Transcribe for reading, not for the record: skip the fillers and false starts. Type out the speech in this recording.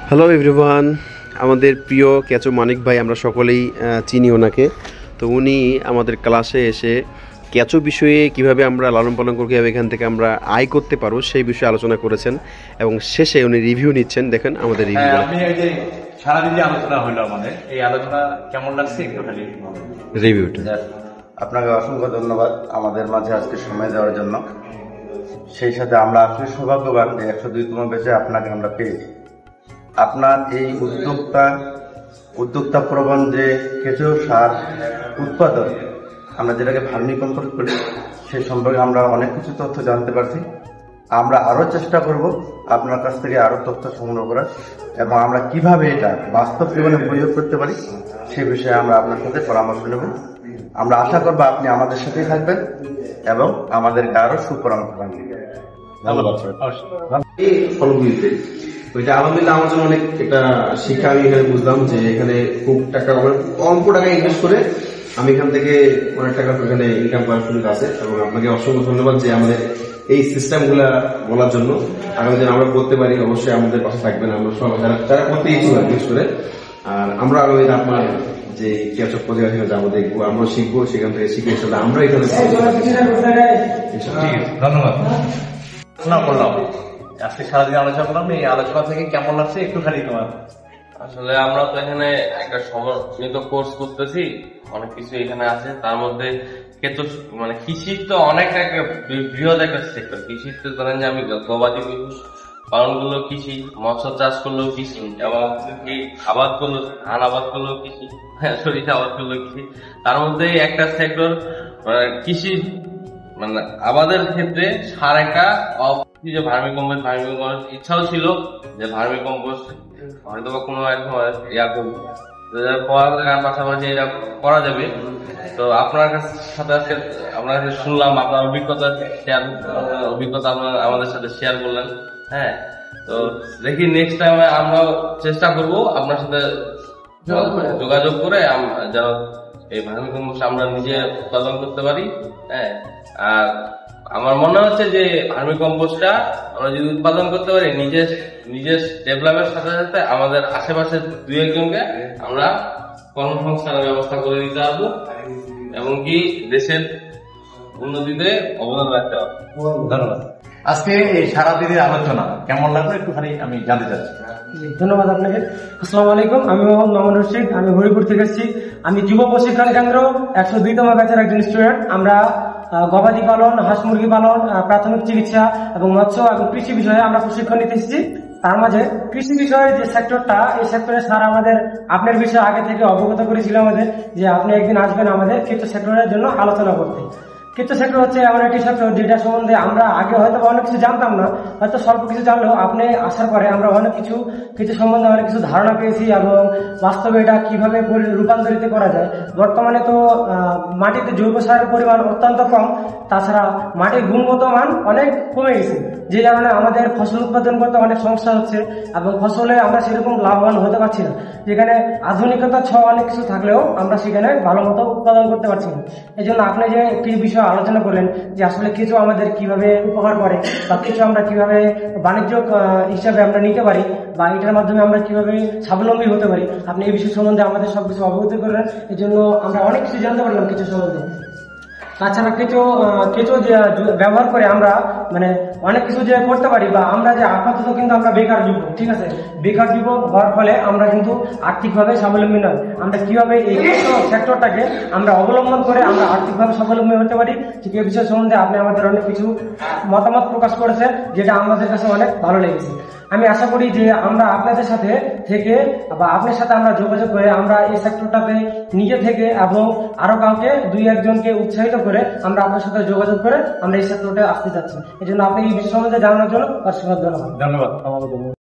Hello everyone, আমাদের প্রিয় কেঁচো মানিক ভাই, আমরা সকলেই চিনি ওনাকে। তো উনি আমাদের ক্লাসে এসে কেঁচো বিষয়ে কিভাবে আমরা লালন পালন করে কীভাবে এখান থেকে আমরা আয় করতে পারবো সেই বিষয়ে আলোচনা করেছেন এবং শেষে উনি রিভিউ নিচ্ছেন। দেখেন আমাদের রিভিউ। আমি এই যে সারাদিন যে আলোচনা হলো আমাদের, এই আলোচনা কেমন লাগছে একটু খালি রিভিউটা। আপনাকে অসংখ্য ধন্যবাদ আমাদের মাঝে আজকে সময় দেওয়ার জন্য। সেই সাথে আমরা আসলে সৌভাগ্যবান যে 102তম ব্যাচে আপনাকে আমরা পেয়েছি। আপনার এই উদ্যোক্তা প্রবণ যে কেঁচো সার উৎপাদন, আমরা যেটাকে ভার্মি কম্পোস্ট করি, সে সম্পর্কে আমরা অনেক কিছু তথ্য জানতে পারছি। আমরা আরও চেষ্টা করব আপনার কাছ থেকে আরও তথ্য সংগ্রহ করার, এবং আমরা কিভাবে এটা বাস্তব জীবনে প্রয়োগ করতে পারি সে বিষয়ে আমরা আপনার সাথে পরামর্শ নেব। আমরা আশা করবো আপনি আমাদের সাথেই থাকবেন এবং আমাদেরকে আরও সুপরামর্শ দেবেন। ওইটা আলহামদুলিল্লাহ আমার জন্য অনেক একটা শিক্ষা আমি এখানে বুঝলাম যে এখানে খুব টাকা অল্প টাকা ইনভেস্ট করে আমি এখান থেকে অনেক টাকা এখানে ইনকাম করার সুযোগ আছে। এবং আপনাকে অসংখ্য ধন্যবাদ যে আমাদের এই সিস্টেমগুলা বলার জন্য। আগামী দিন আমরা করতে পারি, অবশ্যই আমাদের পাশে থাকবেন। আমরা সবাই যারা করতে ইচ্ছুক বিশেষ করে, আর আমরা আগামী দিন আপনার যে কেঁচো প্রতিভা থেকে যাবো, দেখবো, আমরা শিখবো, সেখান থেকে শিখে এসে আমরা এখানে ধন্যবাদ। আলোচনা করলাম, আজকে সারাদিন আলোচনা করলাম, এই আলোচনা থেকে কেমন লাগছে একটু খালি তোমার? আসলে আমরা তো এখানে একটা সমন্বিত কোর্স করতেছি, অনেক কিছু এখানে আছে। তার মধ্যে কেঁচো মানে কৃষি তো অনেক একটা বৃহৎ একটা সেক্টর। কৃষি তো ধরেন যে আমি গবাদি পালন করলেও কৃষি, মৎস্য চাষ করলেও কৃষি, এবং আবাদ করলো ধান আবাদ করলেও কৃষি, সরিষা আবাদ করলেও কৃষি। তার মধ্যে একটা সেক্টর কৃষি মানে আবাদের ক্ষেত্রে সার একটা যে ভার্মি কম্পোস্ট ইচ্ছাও ছিল যে ভার্মি কম্পোস্ট হয়তো বা কোনো এক ইয়া করবো, পড়ালেখার পাশাপাশি এটা করা যাবে। তো আপনার সাথে আজকে আপনার কাছে শুনলাম, আপনার অভিজ্ঞতা আমাদের সাথে শেয়ার করলেন। হ্যাঁ, তো দেখি নেক্সট টাইমে আমরা চেষ্টা করব আপনার সাথে যোগাযোগ করে যেন এই ভার্মি কম্পোস্ট আমরা নিজে উৎপাদন করতে পারি। হ্যাঁ, আর আমার মনে হচ্ছে যে ভার্মি কম্পোস্টটা আমরা যদি উৎপাদন করতে পারি নিজের ডেভেলপের সাথে সাথে আমাদের আশেপাশে দুই একজনকে আমরা কর্মসংস্থানের ব্যবস্থা করে দিতে পারবো, এবং কি দেশের উন্নতিতে অবদান রাখতে পারবো। ধন্যবাদ। আজকে এই সারাদিনের আলোচনা কেমন লাগলো একটুখানি আমি জানতে চাচ্ছি। ধন্যবাদ আপনাকে। আসসালামু আলাইকুম, আমি মোহাম্মদ মামুন রশিদ, আমি হরিপুর থেকে এসেছি। আমি যুব প্রশিক্ষণ কেন্দ্র 102তম ব্যাচের একজন স্টুডেন্ট। আমরা গবাদি পালন, হাঁস মুরগি পালন, প্রাথমিক চিকিৎসা এবং মৎস্য এবং কৃষি বিষয়ে আমরা প্রশিক্ষণ নিতে এসেছি। তার মাঝে কৃষি বিষয়ের যে সেক্টরটা, এই সেক্টরে স্যার আমাদের আপনার বিষয়ে আগে থেকে অবগত করেছিল আমাদের যে আপনি একদিন আসবেন আমাদের কেঁচো সেক্টরের জন্য আলোচনা করতে। কেঁচো সেক্টর হচ্ছে এমন একটি সেক্টর যেটা সম্বন্ধে আমরা আগে হয়তো অনেক কিছু জানতাম না, হয়তো স্বল্প কিছু জানলেও আপনি আসার পরে আমরা অনেক কিছু কেঁচো সম্বন্ধে অনেক কিছু ধারণা পেয়েছি, এবং বাস্তবে এটা কিভাবে রূপান্তরিত করা যায়। বর্তমানে তো মাটিতে জৈব সারের পরিমাণ অত্যন্ত কম, তাছাড়া মাটির গুণগত মান অনেক কমে গেছে, যে কারণে আমাদের ফসল উৎপাদন করতে অনেক সমস্যা হচ্ছে এবং ফসলে আমরা সেরকম লাভবান হতে পারছি না। যেখানে আধুনিকতা ছ অনেক কিছু থাকলেও আমরা সেখানে ভালো মতো উৎপাদন করতে পারছি না। এই জন্য আপনি যে একটি বিষয় আলোচনা করলেন যে আসলে কেঁচো আমাদের কিভাবে উপকার করে, বা কেঁচো আমরা কিভাবে বাণিজ্য হিসাবে আমরা নিতে পারি, বা এটার মাধ্যমে আমরা কিভাবে স্বাবলম্বী হতে পারি, আপনি এই বিষয় সম্বন্ধে আমাদের সবকিছু অবগত করলেন। এই জন্য আমরা অনেক কিছু জানতে পারলাম কেঁচো সম্বন্ধে। তাছাড়া কেঁচো যে ব্যবহার করে আমরা মানে অনেক কিছু যে করতে পারি, বা আমরা যে আপাতত কিন্তু আমরা বেকার যুবক, ঠিক আছে, বেকার যুবক হওয়ার ফলে আমরা কিন্তু আর্থিকভাবে স্বাবলম্বী নয়। আমরা কিভাবে এই সেক্টরটাকে আমরা অবলম্বন করে আমরা আর্থিকভাবে স্বাবলম্বী হতে পারি, ঠিক এই বিষয় সম্বন্ধে আপনি আমাদের অনেক কিছু মতামত প্রকাশ করেছেন, যেটা আমাদের কাছে অনেক ভালো লেগেছে। আমি আশা করি যে আমরা আপনাদের সাথে থেকে বা আপনার সাথে আমরা যোগাযোগ করে আমরা এই সেক্টরটাতে নিজে থেকে এবং আরো কাউকে দুই একজনকে উৎসাহিত করে আমরা আপনার সাথে যোগাযোগ করে আমরা এই সেক্টরটা আসতে চাচ্ছি। এই জন্য আপনি এই বিষয় সম্বন্ধে জানানোর জন্য অসংখ্য ধন্যবাদ। ধন্যবাদ।